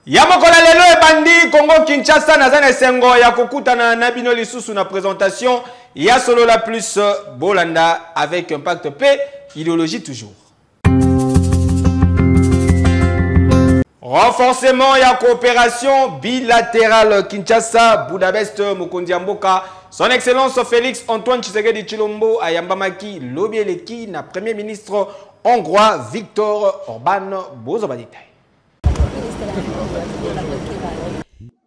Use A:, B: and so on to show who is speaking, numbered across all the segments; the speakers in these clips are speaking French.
A: Yamokola lelo ebandi Congo Kinshasa nazana sengo ya kokutana na bino lisusu na présentation ya solo la plus Bolanda avec Impact P idéologie toujours. Renforcement ya coopération bilatérale Kinshasa Budapest Mokonzi Mboka son excellence Félix Antoine Tshisekedi Tshilombo ayambamaki lobi eleki na premier ministre hongrois Viktor Orban Bozobadita.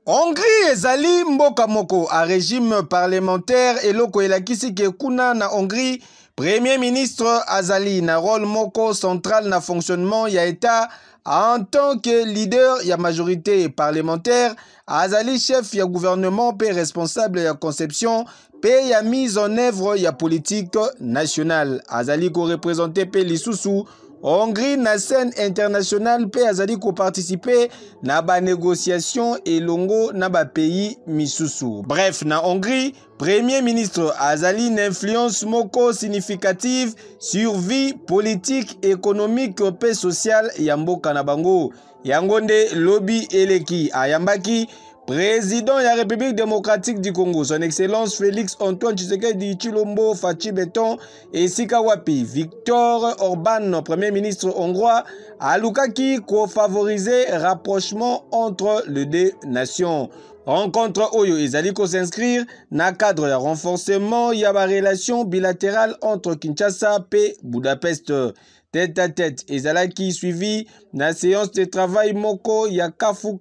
A: Hongrie ezali mboka moko a régime parlementaire eloko elakisi ke kuna na Hongrie premier ministre azali na rôle moko central na fonctionnement ya état en tant que leader ya majorité parlementaire azali chef ya gouvernement pe responsable ya conception pe ya mise en œuvre ya politique nationale azali ko représenter pe lisusu Hongrie na scène internationale pe azali ko participer na ba négociation elongo na ba pays misusu. Bref, na Hongrie, premier ministre azali une influence moko significative sur vie politique, économique pe sociale ya mboka na bango. Yango nde lobi eleki ayambaki président de la République démocratique du Congo, son excellence Félix Antoine Tshisekedi Tshilombo Fachi Beton et Sikawapi Viktor Orban, premier ministre hongrois, a lukaki ko favoriser rapprochement entre les deux nations. Rencontre Oyo ezali ko s'inscrire na cadre de renforcement ya ba relation bilatérale entre Kinshasa et Budapest. Tête à tête ezalaki suivi na séance de travail moko ya kafu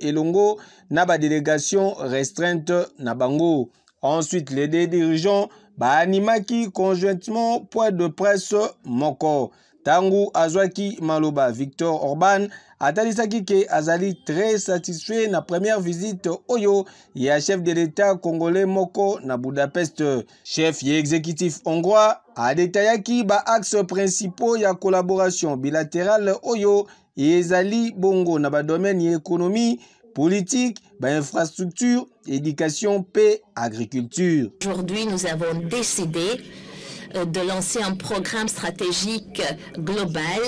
A: elongo na ba délégation restreinte na bango. Ensuite les deux dirigeants ba animaki conjointement point de presse moko. Tangu azwaki maloba Viktor Orban atalisaki ke azali très satisfait na première visite oyo ya chef de l'état congolais moko na Budapest. Chef ya exécutif hongrois a détaillaki ba axes principaux ya collaboration bilatérale oyo ezali bongo na ba domaine ya économie, politique, infrastructure, éducation, paix, agriculture.
B: Aujourd'hui, nous avons décidé de lancer un programme stratégique global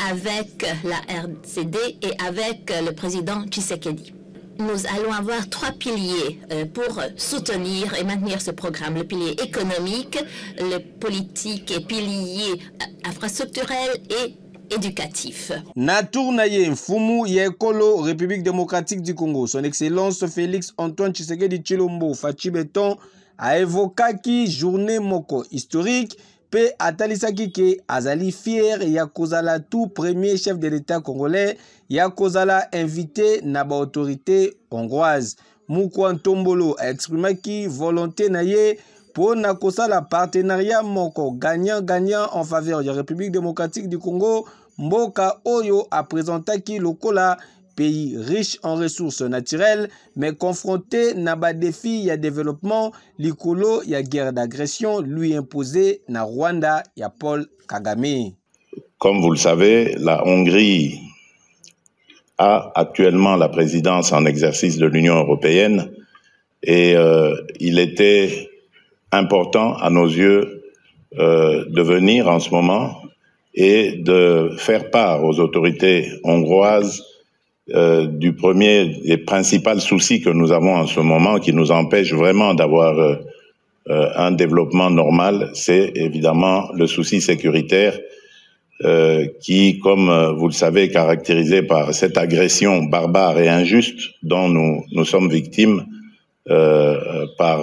B: avec la RCD et avec le président Tshisekedi. Nous allons avoir trois piliers pour soutenir et maintenir ce programme. Le pilier économique, le politique et pilier infrastructurel et éducatif.
A: Natournaye Mfumu Yekolo, République démocratique du Congo, son excellence Félix Antoine Tshisekedi Tshilombo Fachi Beton a évoqué journée moko historique pe atalisaki ke azali fier ya kozala tout premier chef de l'état congolais ya kozala invité na ba autorité hongroise. Mukwan Tombolo a exprimé ki volonté na ye pour na kosala partenariat moko gagnant-gagnant en faveur de la République démocratique du Congo. Mboka Oyo a présenté ki lokola pays riche en ressources naturelles, mais confronté na ba défi ya développement, likolo ya guerre d'agression lui imposée na Rwanda ya Paul Kagame.
C: Comme vous le savez, la Hongrie a actuellement la présidence en exercice de l'Union européenne et il était important à nos yeux de venir en ce moment et de faire part aux autorités hongroises du premier et principal souci que nous avons en ce moment, qui nous empêche vraiment d'avoir un développement normal, c'est évidemment le souci sécuritaire qui, comme vous le savez, est caractérisé par cette agression barbare et injuste dont nous sommes victimes par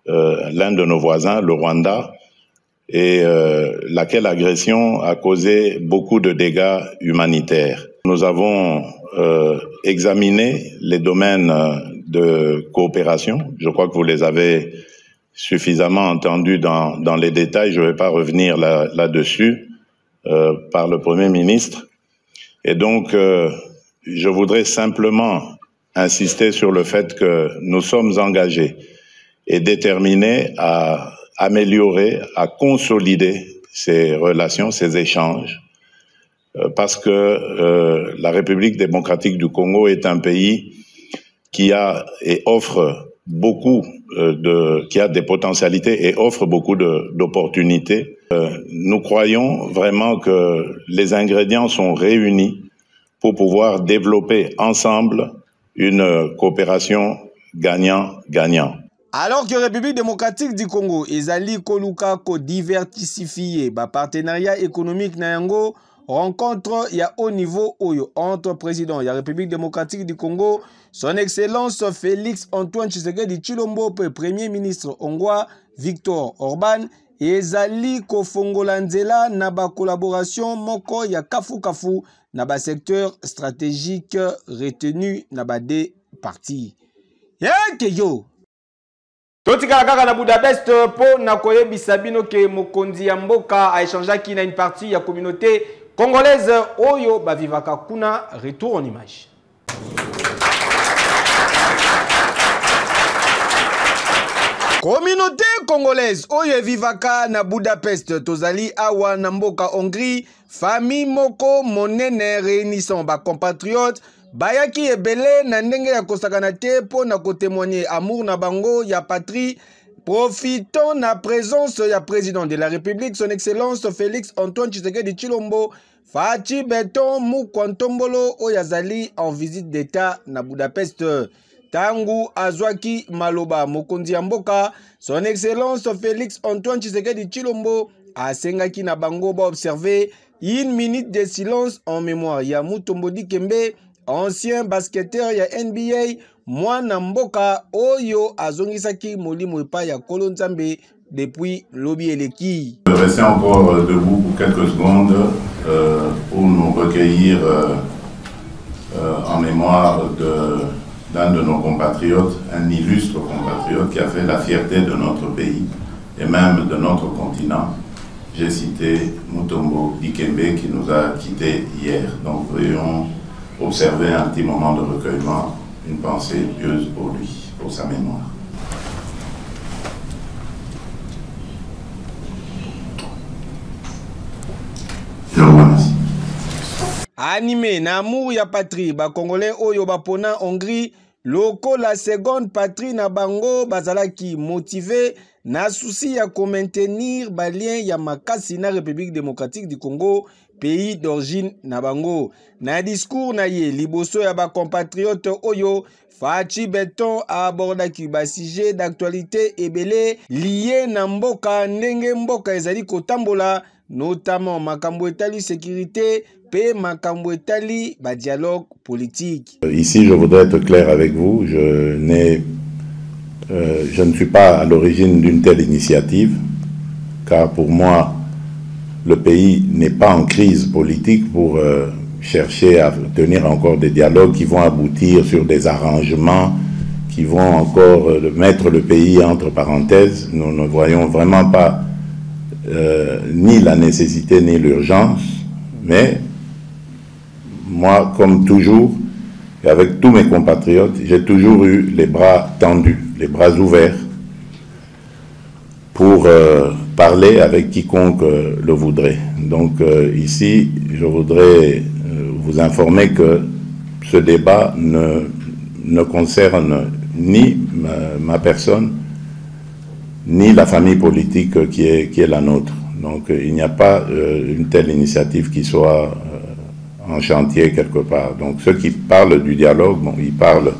C: l'un de nos voisins, le Rwanda, et laquelle agression a causé beaucoup de dégâts humanitaires. Nous avons examiné les domaines de coopération. Je crois que vous les avez suffisamment entendus dans les détails. Je ne vais pas revenir là-dessus par le Premier ministre. Et donc, je voudrais simplement insister sur le fait que nous sommes engagés et déterminés à améliorer, à consolider ces relations, ces échanges, parce que la République démocratique du Congo est un pays qui a et offre beaucoup qui a des potentialités et offre beaucoup d'opportunités. Nous croyons vraiment que les ingrédients sont réunis pour pouvoir développer ensemble une coopération gagnant-gagnant.
A: Alors que la République démocratique du Congo ezali koluka ko diversifier ba partenariat économique na yango, rencontre il y a haut niveau entre président de la République démocratique du Congo, son excellence Félix Antoine Tshisekedi Tshilombo et premier ministre hongrois Viktor Orban ezali ko fongola nzela na ba collaboration moko ya kafu na ba secteur stratégique retenu na ba deux parties. Yo totikala kaka na Budapest po na koyebisa bino ke mokonzi ya mboka a échangé na une partie ya communauté congolaise oyo bavivaka kuna. Retour en image. Communauté congolaise oyo vivaka na Budapest tozali awa na mboka Hongrie, famille moko monene réunissant ba compatriotes bayaki ebele na ndenge ya kosakana te po na kotémoigner amour na bango ya patrie. Profitons na présence ya président de la République, son excellence Félix Antoine Tshisekedi Tshilombo, Fachi Beton Mukwantombolo oyazali en visite d'état na Budapest. Tangu azwaki maloba mokonzi ya mboka, son excellence Félix Antoine Tshisekedi Tshilombo asengaki na bango ba observer une minute de silence en mémoire ya Mutombo Dikembe, ancien basketteur ya NBA, mwana mboka oyo azongisaki molimo epai ya Kolo Nzambe depuis lobi eleki.
C: Restez encore debout pour quelques secondes pour nous recueillir en mémoire d'un de nos compatriotes, un illustre compatriote qui a fait la fierté de notre pays et même de notre continent. J'ai cité Mutombo Dikembe qui nous a quittés hier. Donc veuillons observer un petit moment de recueillement, une pensée pieuse pour lui, pour sa mémoire. Je vous remercie.
A: Animé na amour ya patrie, ba Congolais oyo bapona Hongrie, loko la seconde patrie na bango bazalaki motivé na souci ya ko maintenir ba lien ya makasi na République démocratique du Congo, pays d'origine na bango. Na discours na ye liboso ya ba compatriote oyo, Fachi Beton a abordaki ba sujet d'actualité ebele lié na mboka ndenge mboka ezali kotambola, notamment makambo etali sécurité pe makambo etali ba dialogue politique.
C: Ici, je voudrais être clair avec vous, je ne suis pas à l'origine d'une telle initiative, car pour moi, le pays n'est pas en crise politique pour chercher à tenir encore des dialogues qui vont aboutir sur des arrangements, qui vont encore mettre le pays entre parenthèses. Nous ne voyons vraiment pas ni la nécessité ni l'urgence, mais moi, comme toujours, et avec tous mes compatriotes, j'ai toujours eu les bras tendus, les bras ouverts pour parler avec quiconque le voudrait. Donc ici, je voudrais vous informer que ce débat ne concerne ni ma personne, ni la famille politique qui est la nôtre. Donc il n'y a pas une telle initiative qui soit en chantier quelque part. Donc ceux qui parlent du dialogue, bon, ils parlent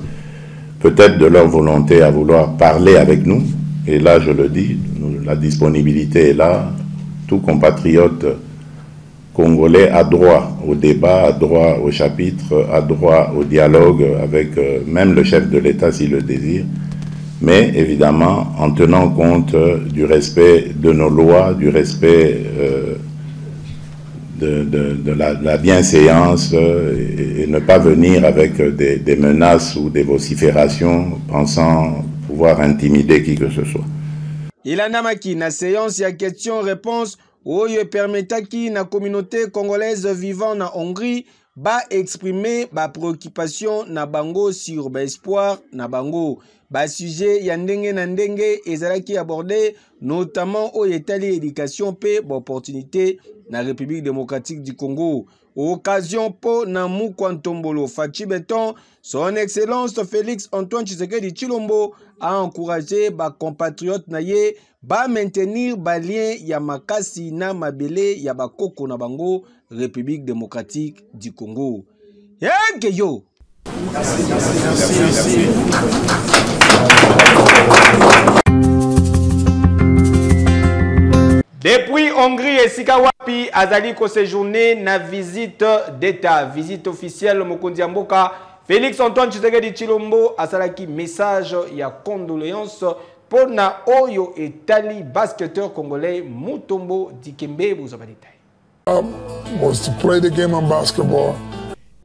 C: peut-être de leur volonté à vouloir parler avec nous. Et là, je le dis, la disponibilité est là. Tout compatriote congolais a droit au débat, a droit au chapitre, a droit au dialogue avec même le chef de l'État s'il le désire. Mais évidemment, en tenant compte du respect de nos lois, du respect la bienséance et ne pas venir avec des menaces ou des vociférations pensant pouvoir intimider qui que ce soit.
A: Il a namaki na séance ya question-réponse oyo permetaki na communauté congolaise vivant na Hongrie ba exprimer ba préoccupation na bango sur ba espoir na bango. Ba sujet ya ndenge na ndenge ezalaki abordé notamment au etali éducation pe ba opportunité na République démocratique du Congo. Occasion po na Mukwantombolo Fachi Beton, son excellence Félix Antoine Tshisekedi Tshilombo a encouragé ba compatriotes na ye ba maintenir ba lien ya makasi na mabele ya ba koko na bango République démocratique du Congo. Yo. Depuis Hongrie et Sikawapi, Azali ko séjourné na visite d'État, visite officielle Mokonzi Mboka. Félix Antoine Tshisekedi Tshilombo asalaki message ya condoléances pour na oyo etali basketteur congolais Mutombo Dikembe. Vous avez détail.
D: Was to play the game of basketball.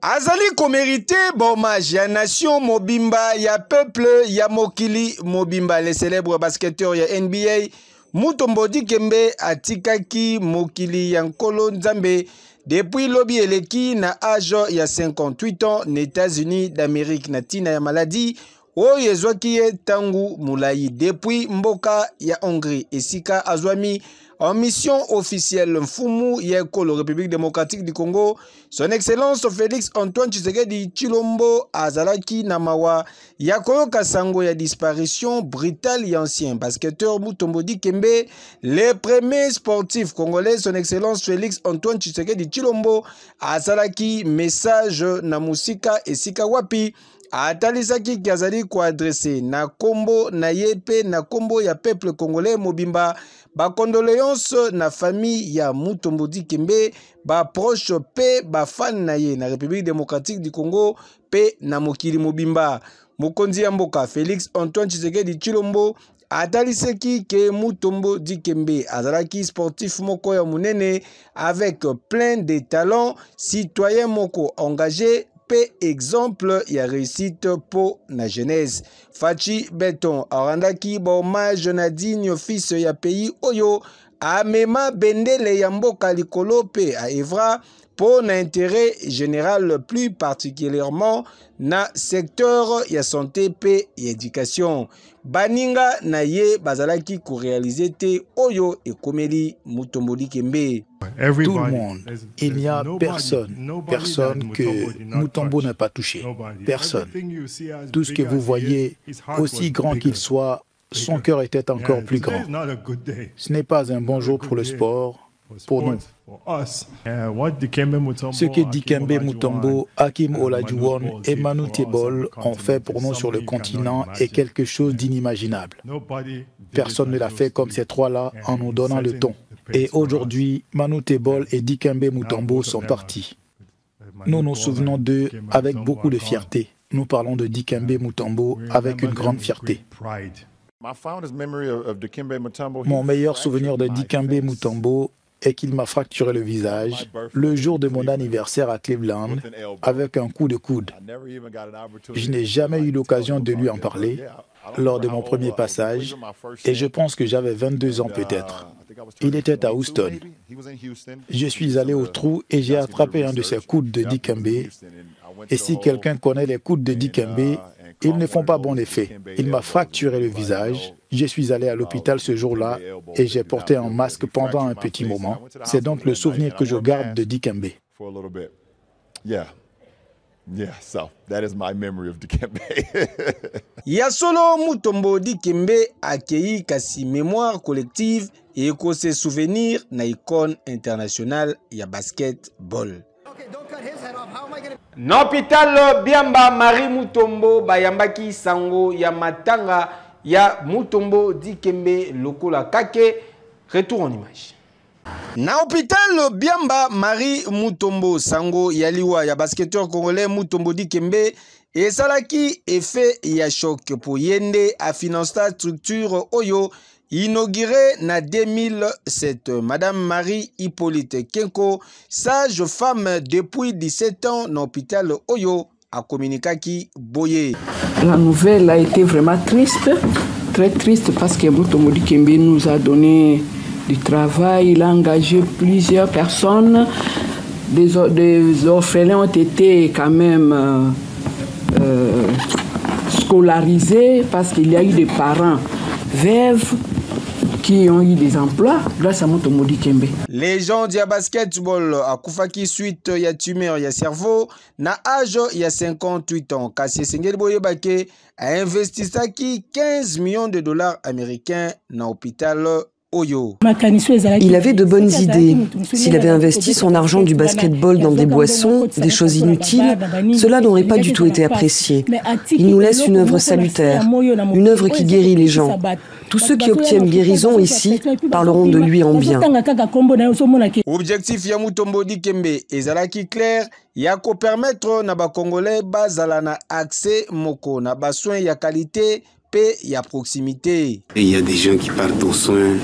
A: Azali ko mérité hommage ya nation mobimba ya peuple ya mokili mobimba, les célèbres basketteurs ya NBA. Mutombo Dikembe atikaki mokili ya nkolo nzambe depuis lobi eleki na âge ya 58 ans na États-Unis d'Amérique na tina ya maladie oyo ezwaki ye tangu mulai depuis mboka ya Hongrie esika azwami en mission officielle mfumu ya ekolo République démocratique du Congo. Son excellence Félix Antoine Tshisekedi Tshilombo azalaki na mawa ya koyoka sango ya disparition brutale ya ancien basketteur Mutombo Dikembe, le premier sportif congolais. Son excellence Félix Antoine Tshisekedi Tshilombo azalaki message na musika esika wapi atalisaki kiazali ko adressé na kombo na yepe na kombo ya peuple congolais mobimba ba condoléances na famille ya Mutombo Dikembe, ba proche pe ba fan na ye na République démocratique du Congo pe na mokili mobimba. Mokonzi ya mboka Félix Antoine Tshisekedi Tshilombo atalisaki ke Mutombo Dikembe azalaki sportif moko ya munene avec plein de talents, citoyen moko engagé pe exemple ya réussite po na jeunesse. Fachi Beton arandaki ba hommage na digne fils ya pays oyo amema bendele ya mboka likolo pe a evra pour un intérêt général, plus particulièrement na secteur ya santé pe ya éducation. Baninga na ye bazalaki ko réaliser te oyo ekomeli Mutombo Dikembe.
E: Tout le monde. Il n'y a personne que Mutombo n'a pas touché. Personne. Tout ce que vous voyez, aussi grand qu'il soit, son cœur était encore plus grand. Ce n'est pas un bon jour pour le sport, pour nous. Ce que Dikembe Mutombo, Hakim Olajuwon et Manu Tebol ont fait pour nous sur le continent est quelque chose d'inimaginable. Personne ne l'a fait comme ces trois-là en nous donnant le ton. Et aujourd'hui, Manu Tebol et Dikembe Mutombo sont partis. Nous nous souvenons d'eux avec beaucoup de fierté. Nous parlons de Dikembe Mutombo avec une grande fierté. Mon meilleur souvenir de Dikembe Mutombo est qu'il m'a fracturé le visage le jour de mon anniversaire à Cleveland avec un coup de coude. Je n'ai jamais eu l'occasion de lui en parler lors de mon premier passage et je pense que j'avais 22 ans peut-être. Il était à Houston. Je suis allé au trou et j'ai attrapé un de ces coudes de Dikembe. Et si quelqu'un connaît les coudes de Dikembe, ils ne font pas bon effet. Il m'a fracturé le visage. Je suis allé à l'hôpital ce jour-là et j'ai porté un masque pendant un petit moment. C'est donc le souvenir que je garde de Dikembe.
A: Yasolo Mutombo Dikembe accueilli kasi mémoire collective et que ses souvenirs na icône internationale ya basketball. Na hôpital Biamba Marie Mutombo bayambaki sango ya matanga ya Mutombo Dikembe lokola kake. Retour en image. Na hôpital Biamba Marie Mutombo sango ya liwa ya basketteur congolais Mutombo Dikembe esalaki effet ya choc pour yende a financer structure oyo inauguré en 2007. Madame Marie Hippolyte Kenko, sage femme depuis 17 ans dans l'hôpital Oyo, a communiqué qui Boye.
F: La nouvelle a été vraiment triste, très triste, parce que Mutombo Dikembe nous a donné du travail, il a engagé plusieurs personnes. Des orphelins ont été quand même scolarisés parce qu'il y a eu des parents veuves qui ont eu des emplois grâce à Mutombo Dikembe.
A: Les gens du basketball à Koufaki suite ya tumeur ya cerveau na âge ya 58 ans. Kasi Sengeli Boyebake a investi 15 millions de dollars américains dans l'hôpital Oyo.
G: Il avait de bonnes idées. S'il avait investi son argent du basketball dans des boissons, des choses inutiles, cela n'aurait pas du tout été apprécié. Il nous laisse une œuvre salutaire, une œuvre qui guérit les gens. Tous ceux qui obtiennent guérison ici parleront de lui en bien.
A: Objectif ya Mutombo Dikembe ezalaki clair ya ko permettre na ba Congolais bazala na accès moko na ba soins ya qualité paix et à proximité.
H: Et il y a des gens qui partent aux soins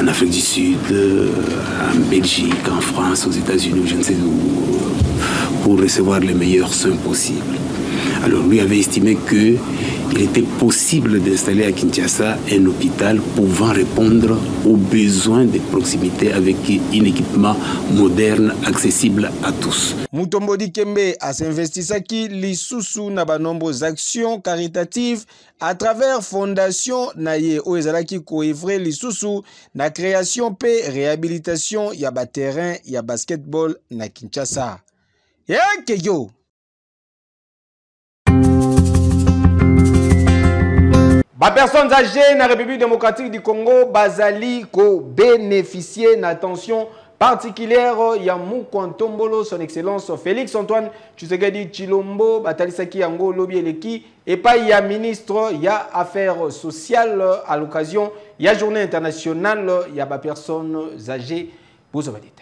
H: en Afrique du Sud, en Belgique, en France, aux États-Unis, je ne sais où, pour recevoir les meilleurs soins possibles. Alors lui avait estimé qu'il était possible d'installer à Kinshasa un hôpital pouvant répondre aux besoins de proximité avec un équipement moderne accessible à tous.
A: Mutombo Dikembe a s'investissaki lisusu na ba nombreuses actions caritatives à travers fondation naye o ezalaki ko œuvrer lisusu na création pe réhabilitation ya ba terrain ya basketball na Kinshasa. Yo ba personnes âgées dans la République démocratique du Congo bazali ko bénéficier d'attention particulière ya Mukontombolo son excellence Félix Antoine Tshisekedi Tshilombo batalisaki yango lobi eleki et pas ya ministre ya affaires sociales à l'occasion ya journée internationale ya ba personnes âgées pour ce détail.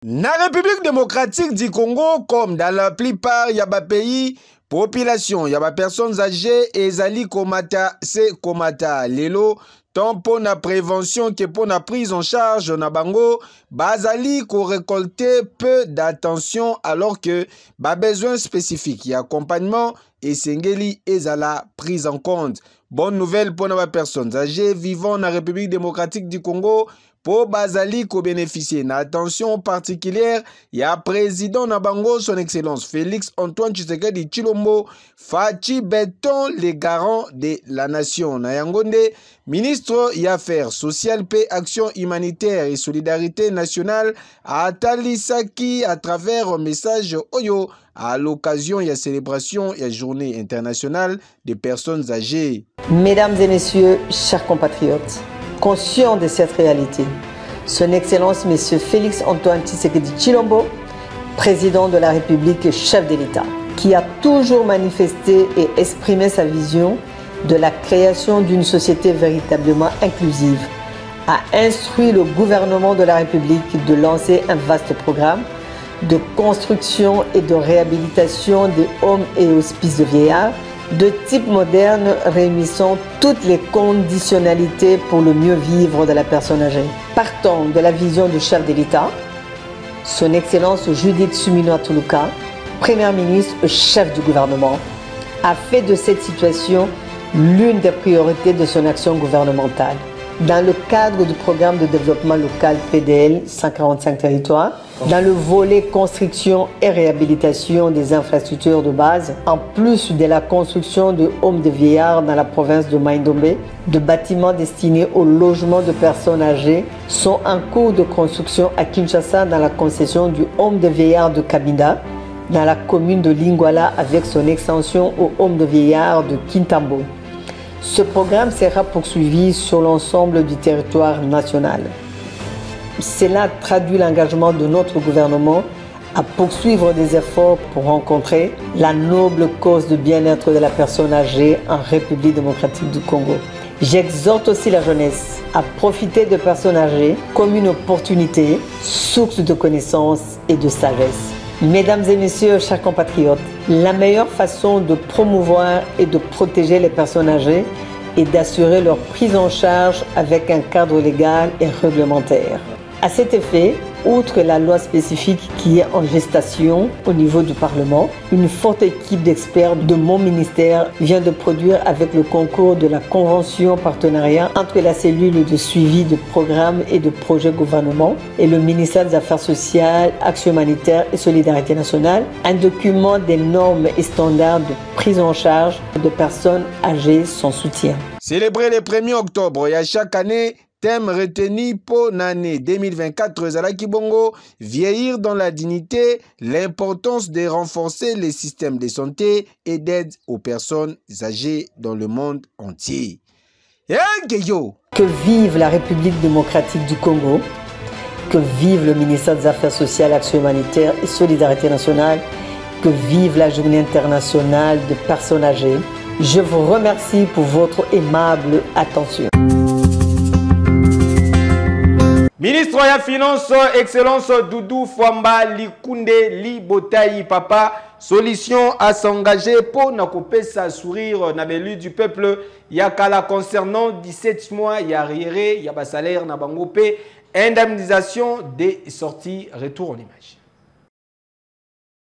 A: Na République démocratique du Congo comme dans la plupart ya ba pays population ya ba personnes âgées ezali komata se komata lelo tant pour la prévention que pour la prise en charge na bango bazali ko récolter peu d'attention alors que ba besoin spécifique y accompagnement et sengeli ezala prise en compte. Bonne nouvelle pour les personnes âgées vivant dans la République démocratique du Congo. Pour bazali ko bénéficier na attention particulière, ya président Nabango son excellence Félix Antoine Tshisekedi Tshilombo Fachi Beton les garants de la nation na Yangonde ministre y affaires sociales paix action humanitaire et solidarité nationale a talisaki à travers un message Oyo à l'occasion de la célébration de la journée internationale des personnes âgées.
I: Mesdames et messieurs, chers compatriotes, conscient de cette réalité, son Excellence M. Félix Antoine Tshisekedi Tshilombo, président de la République et chef de l'État, qui a toujours manifesté et exprimé sa vision de la création d'une société véritablement inclusive, a instruit le gouvernement de la République de lancer un vaste programme de construction et de réhabilitation des homes et hospices de vieillards de type moderne réunissant toutes les conditionnalités pour le mieux vivre de la personne âgée. Partant de la vision du chef de l'État, son Excellence Judith Suminwa Tuluka, Première ministre et chef du gouvernement, a fait de cette situation l'une des priorités de son action gouvernementale. Dans le cadre du programme de développement local PDL 145 territoires, dans le volet construction et réhabilitation des infrastructures de base, en plus de la construction de homes de vieillards dans la province de Mai-Ndombe, de bâtiments destinés au logement de personnes âgées sont en cours de construction à Kinshasa dans la concession du home de vieillards de Kabinda, dans la commune de Lingwala avec son extension au home de vieillards de Kintambo. Ce programme sera poursuivi sur l'ensemble du territoire national. Cela traduit l'engagement de notre gouvernement à poursuivre des efforts pour rencontrer la noble cause de bien-être de la personne âgée en République démocratique du Congo. J'exhorte aussi la jeunesse à profiter des personnes âgées comme une opportunité, source de connaissances et de sagesse. Mesdames et messieurs, chers compatriotes, la meilleure façon de promouvoir et de protéger les personnes âgées et d'assurer leur prise en charge avec un cadre légal et réglementaire. À cet effet, outre la loi spécifique qui est en gestation au niveau du Parlement, une forte équipe d'experts de mon ministère vient de produire avec le concours de la convention partenariat entre la cellule de suivi de programmes et de projets gouvernement et le ministère des Affaires sociales, Action humanitaire et Solidarité nationale, un document des normes et standards de prise en charge de personnes âgées sans soutien.
A: Célébrer le 1er octobre et à chaque année, thème retenu pour l'année 2024, Zalaki Bongo, vieillir dans la dignité, l'importance de renforcer les systèmes de santé et d'aide aux personnes âgées dans le monde entier.
I: Que vive la République démocratique du Congo, que vive le ministère des Affaires sociales, Action humanitaire et Solidarité nationale, que vive la Journée internationale de personnes âgées. Je vous remercie pour votre aimable attention.
A: Ministre de la Finance, Excellence Doudou Fwamba Likunde Libotayi Papa, solution à s'engager pour n'accompagner sa sourire na l'élu du peuple. Yakala concernant 17 mois, il y a arriéré, il y a salaire, na bangopé, indemnisation des sorties, retour en image.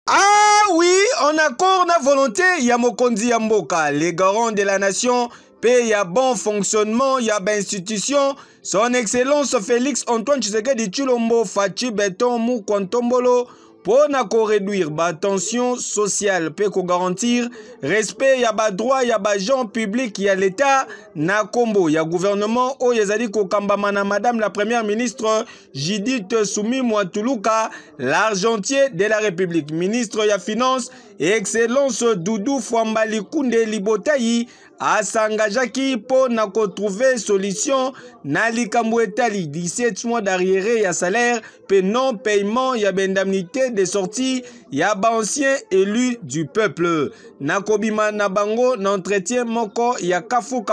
A: Ah oui, en accord na volonté, il y a Mokondi Yamboka, les garants de la nation. Il y a bon fonctionnement, il y a bonne institution. Son Excellence Félix Antoine Tshisekedi Tshilombo Fachi Beton Mukwantombolo pour réduire la tension sociale, pour garantir respect, il y a des droits, il y a des gens publics, il y a l'État, il y a le gouvernement, il y a Madame la Première ministre Judith Soumi Mwatuluka, l'argentier de la République, ministre de la Finance et Excellence Doudou Fwamba Likunde Libotayi, a s'engagé pour trouver solution na likambo etali 17 mois d'arriéré ya salaire pe non paiement ya indemnité de sortie ya ancien élu du peuple na kobima na bango n'entretien moko ya kafu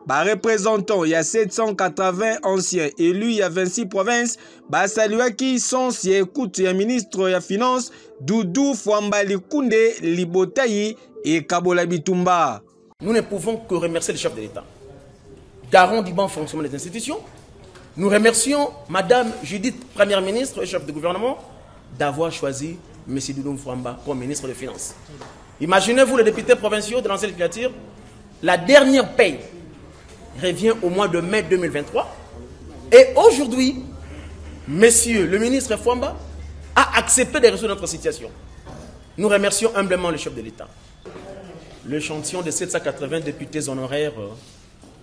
A: ba représentant ya 780 anciens élus ya 26 provinces ba saluaki sans si écoute ya ministre ya finance Doudou Fwamba Likunde Libotayi et Kabola Bitumba.
J: Nous ne pouvons que remercier le chef de l'État, garant du bon fonctionnement des institutions. Nous remercions Madame Judith, Première ministre et chef de gouvernement, d'avoir choisi M. Doudou Fwamba comme ministre des Finances. Imaginez-vous les députés provinciaux de l'ancienne législature, la dernière paye revient au mois de mai 2023. Et aujourd'hui, Monsieur le ministre Fwamba a accepté de résoudre notre situation. Nous remercions humblement le chef de l'État. L'échantillon de 780 députés honoraires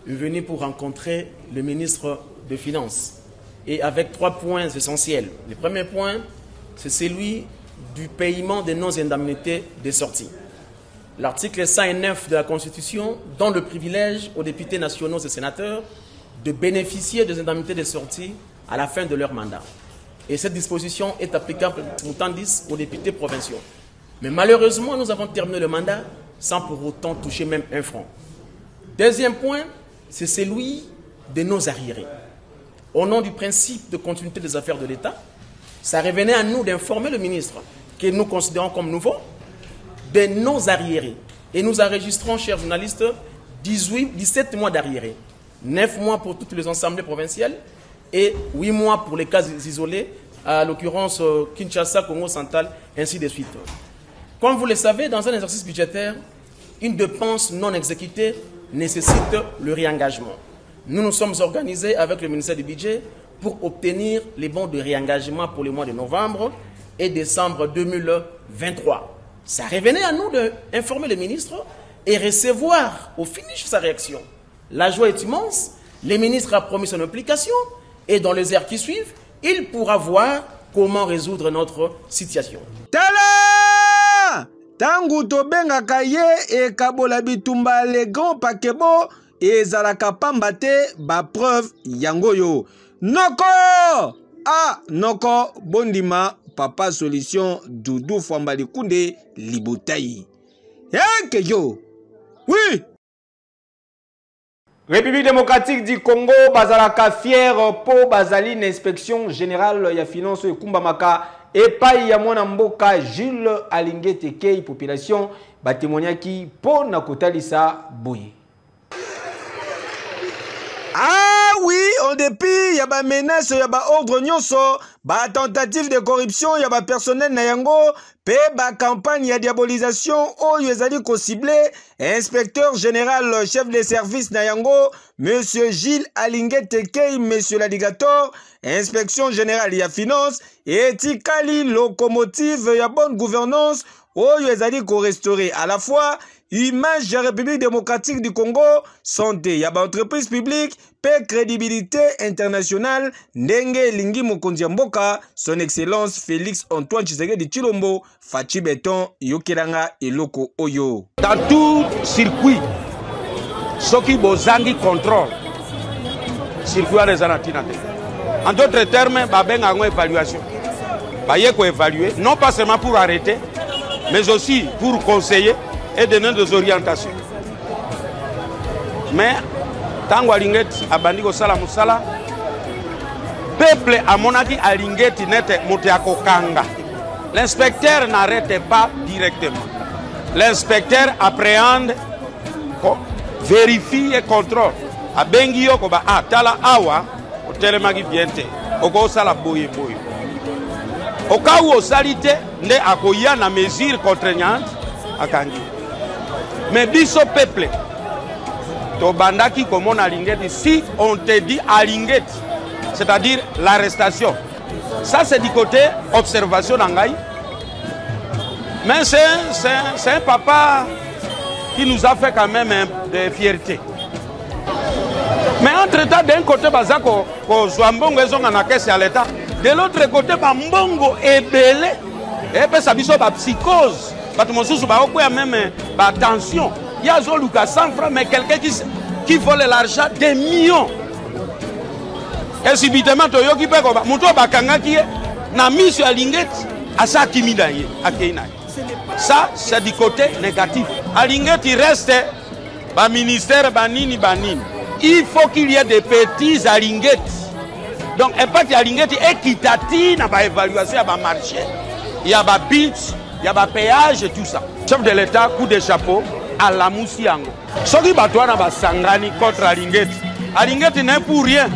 J: est venu pour rencontrer le ministre des Finances. Et avec 3 points essentiels. Le premier point, c'est celui du paiement des non-indemnités des sorties. L'article 109 de la Constitution donne le privilège aux députés nationaux et sénateurs de bénéficier des indemnités de sortie à la fin de leur mandat. Et cette disposition est applicable aux députés provinciaux. Mais malheureusement, nous avons terminé le mandat sans pour autant toucher même un franc. Deuxième point, c'est celui de nos arriérés. Au nom du principe de continuité des affaires de l'État, ça revenait à nous d'informer le ministre, que nous considérons comme nouveau, de nos arriérés. Et nous enregistrons, chers journalistes, 17 mois d'arriérés. 9 mois pour toutes les assemblées provinciales et 8 mois pour les cas isolés, à l'occurrence Kinshasa, Congo central, ainsi de suite. Comme vous le savez, dans un exercice budgétaire, une dépense non exécutée nécessite le réengagement. Nous nous sommes organisés avec le ministère du Budget pour obtenir les bons de réengagement pour les mois de novembre et décembre 2023. Ça revenait à nous d'informer le ministre et recevoir au finish sa réaction. La joie est immense, le ministre a promis son application et dans les heures qui suivent, il pourra voir comment résoudre notre situation.
A: Tangu tobengaka ye e Kabola Bitumba le grand pakebo e zalaka pamba te ba preuve yangoyo. Noko! Ah, noko bondima papa solution Doudou Fwamba Likunde Libotayi. Yeke yo! Oui! République démocratique du Congo, bazalaka fier po bazali l'inspection générale ya finance et kumbamaka et pas ya mwana mboka Jules Alingete Kei population batémoignaki po na kotalisa boye. Ah oui, en dépit, y a ba menace, y a ba ordre nyonso, ba tentative de corruption, y a ba personnel na yango, pe ba campagne ya diabolisation, oyo ezali ko ciblé, inspecteur général chef de service na yango, monsieur Gilles Alinguet Tekei, monsieur l'alligator, inspection générale ya finance, et tikali locomotive ya bonne gouvernance, oyo ezali ko restaurer à la fois image de la République démocratique du Congo, santé, yaba entreprise publique, paix, crédibilité internationale, ndenge lingi mokonzi mboka, son excellence Félix Antoine Tshisekedi Tshilombo, Fachi Beton, yokelanga eloko oyo.
K: Dans tout circuit, ceux qui bozangi contrôle, circuit à Zanatina. En d'autres termes, baben a une évaluation. Baye ko évaluer, non pas seulement pour arrêter, mais aussi pour conseiller et donner des orientations. Mais tant que Alinguet a bandi ko sala musala, peuple a monaki Alinguet nete moteako kanga. L'inspecteur n'arrête pas directement. L'inspecteur appréhende, vérifie et contrôle. A bengi yo ko ba tala awa o telemaki biente. Oko sala boye boye. Au cas où salité ne akoya na mesure contraignante akangi. Mais biso peuple, to bandaki comme on Alinguet, si on te dit Alinguet, c'est-à-dire l'arrestation, ça c'est du côté observation d'Angaï. Mais c'est un papa qui nous a fait quand même de fierté. Mais entre-temps, d'un côté, Bazako, Zouambongo et Zonga na caisse à l'État, de l'autre côté, Mbongo est belé, et puis ça biso ba psychose. Même attention, il y a 100 francs, mais quelqu'un qui vole l'argent des millions. Et subitement, il y a ça, c'est du côté négatif. Alinguet, il reste ministère banini. Il faut qu'il y ait des petits Alinguet. Donc, impact Alinguet est équitatif dans l'évaluation, il y a marché, il y a un pitch. Il y a un péage et tout ça. Chef de l'État, coup de chapeau à la Moussiango. Ce qui Batouana va s'engagner contre Alinguet. Alinguet n'est pour rien.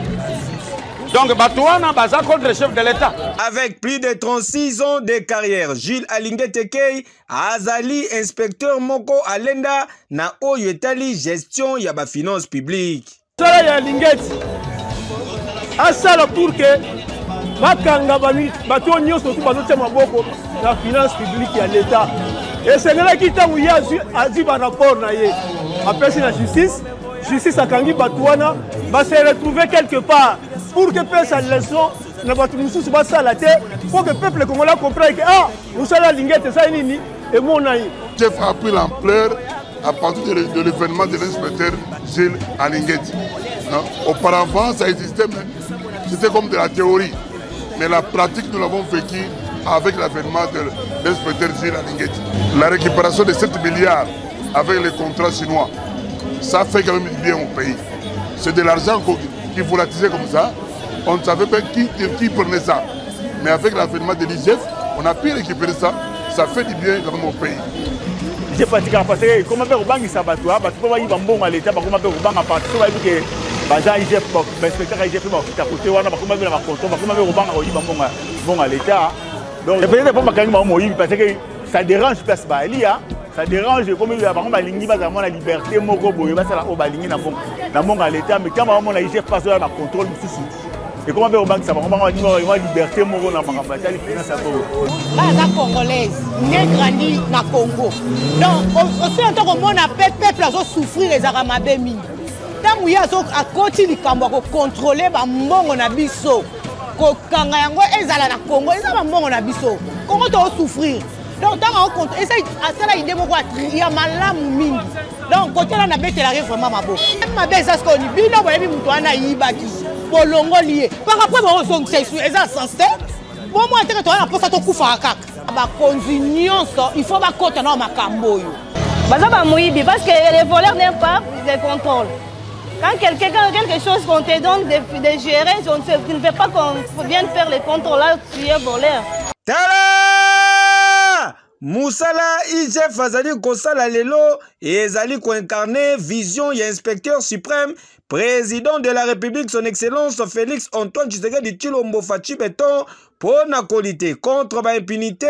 K: Donc Batouana va contre le chef de l'État.
A: Avec plus de 36 ans de carrière, Gilles Alinguet Tekei, Azali, inspecteur Moko Alenda, na Oyetali, gestion yaba finance publique.
L: Ça y a Alinguet. À ça pour que bakanga bato nyonso surtout bazotia maboko na finance publique ya l'État. Et c'est là qui t'a ouya azi ba rapport na ye. Après c'est la justice akangi bato wana va se retrouver quelque part pour que peuple sa leçon na bato mususu ba sala te pour que peuple congolais comprenne que nous sommes Alinguet ça nini et mon aïe.
D: Chef a pris l'ampleur à partir de l'événement de l'inspecteur Gilles Alinguet. Auparavant ça existait mais c'était comme de la théorie. Mais la pratique, nous l'avons vécu avec l'avènement de l'inspecteur Gilles Alinguet. La récupération de 7 milliards avec les contrats chinois, ça fait quand même du bien au pays. C'est de l'argent qui volatilisait comme ça. On ne savait pas qui prenait ça. Mais avec l'avènement de l'IGF, on a pu récupérer ça. Ça fait du bien quand même au pays.
L: Je pratique parce que comment faire au banc ça va toi parce que va y bon à l'état comment faire au banc à partir que baza IGF inspecteur IGF à côté wana comment faire la contrôle comment faire au banc bon à l'état donc peut-être pas makangi moyi parce que ça dérange place ba elia ça dérange comme il y a par exemple balingi ba la liberté moko boye ba sala o balingi na bon à l'état mais quand on a IGF passe la contrôle mususu et comment faire au banc ça comment on a liberté moko na makamba tali finance à Congo
M: baza congolaise né grandi na Congo donc aussi en tant que mon peuple azo souffrir les aramabe mingi tant uya zo akoti likambo ko contrôler ba mbongo na biso ko kanga yango ezala na Congo ezala mbongo na biso Congo to souffrir donc tant on compte et ça asala idée moko ya malamu mingi donc côté là na betela vraiment mabo mabe ça ce qu'on dit bino boyebi muto ana yibaki bolongo lié par rapport ba on c'est eza sensé bon moi te to na posa to kufa kaka ba konzinionso il faut ba kota na makambo yo
N: baza ba moyibi parce que les voleurs n'aiment pas les contrôles. Quand quelqu'un quelque chose qu'on te donne de gérer, tu ne veux pas qu'on vienne faire les contrôles là, tu es voleur.
A: Tala Moussala IGF azali kosala lelo et ezali incarner vision ya inspecteur suprême président de la République son excellence Félix Antoine Tshisekedi Tshilombo Fachi Beton pour na qualité contre l'impunité,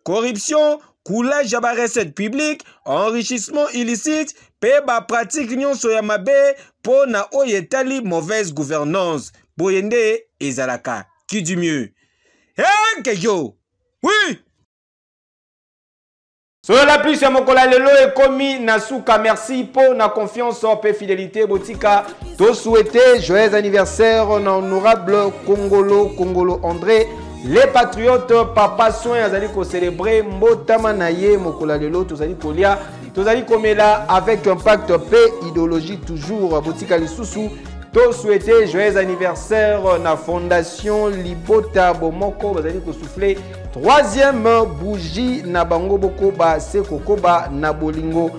A: corruption, coulage ya ba recette publique, enrichissement illicite, pe ba pratique nyonso ya mabe pour na oyetali mauvaise gouvernance. Boyende ezalaka qui du mieux. Hein Kejo. Oui. Sur la plus ya mokola lelo ekomi nasuka merci pour na confiance et fidélité botika to souhaiter joyeux anniversaire honorable Kongolo André les patriotes papa soin azali ko célébrer mbotama na ye mokola lelo tozali kolia tozali komela avec un pacte paix idéologie toujours botika lisusu to souhaiter joyeux anniversaire na fondation Libota Bomoko bazali ko souffler troisième bougie na bango bokoba sekokoba na bolingo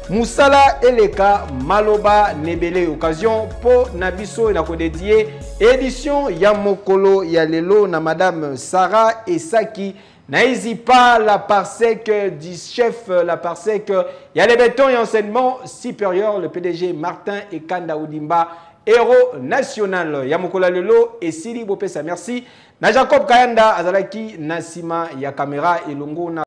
A: Moussala Eleka Maloba Nebele occasion po nabiso na ko dédié édition ya mokolo ya lelo na madame Sarah Esaki n'hésitez pas la parsec du chef la parsec ya les béton et enseignement supérieur le PDG Martin Ekanda Oudimba héros national Yamokola Lelo et Sili Bopesa merci na Jacob Kayanda azalaki nasima ya caméra et longo na